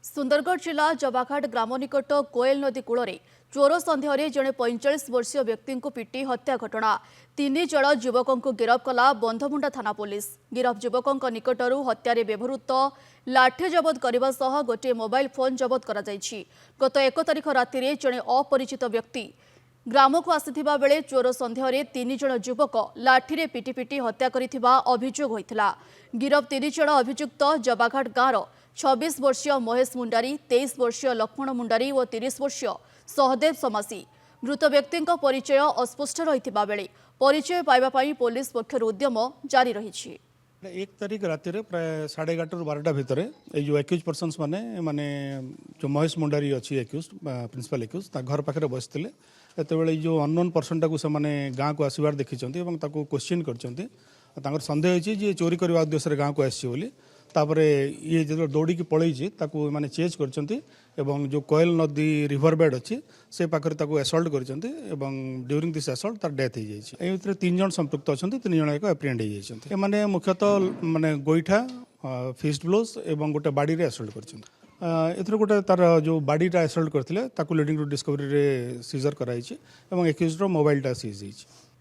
सुंदरगढ़ जिला जबाघाट ग्राम निकट कोयल नदी कूल चोर सन्देह जड़े 45 वर्षीय व्यक्ति को पिटी हत्या घटना 3 जण युवकों को गिरफ कला बंधमुंडा थाना पुलिस। गिरफ युवकों निकटरू हत्यार व्यवहृत लाठी जबत करने सह गोटे मोबाइल फोन जबत कर गत 1 तारिख राति जड़े अपरिचित व्यक्ति ग्राम को आसीथिबा बेले चोर सन्देह 3 जण युवक लाठी पिटी पिटी हत्या करिथिबा अभियोग होइथिला। गिरफ 3 जण अभियुक्त जबाघाट गाँवर 26 वर्षीय महेश मुंडारी, 23 वर्षीय लक्ष्मण मुंडारी और 30 वर्षीय सहदेव समासी। मृत व्यक्ति परिचय अस्पष्ट रहिथिबा बेले परिचय पाइबा पई पुलिस पक्षर उद्यम जारी रही। 1 तारिख राति प्राय 11:30 ରୁ 12ଟା ଭିତରେ এই जो एक्यूज पर्सन्स माने जो महेश मुंडारी अच्छी एक्यूज प्रिंसिपल एक्यूज घर पाखे बसते ये जो अननोन पर्सन टाक से गाँव को आसबार देखी क्वेश्चन कर सन्देह होती चोरी करने उद्देश्य गाँव को आसी ये जो दौड़ी की पलैची मैंने चेज कर जो कोयल नदी रिवर बेड अच्छी से पाखे असल्ट कर ड्यूरिंग दिस असल्ट तार डेथ हो जाए। 3 जण संपृक्त अच्छा 3 जण एक एप्रिहेंड होते मुख्यतः माने गोईठा फिस्ट ब्लोज और गोटे बाड़ी रे असल्ट कर गोटे तार जो बाड़ीटा असल्ट करते लीडिंग टू डिस्कवरी सीजर कराई एक्यूज मोबाइलटा सीज होती।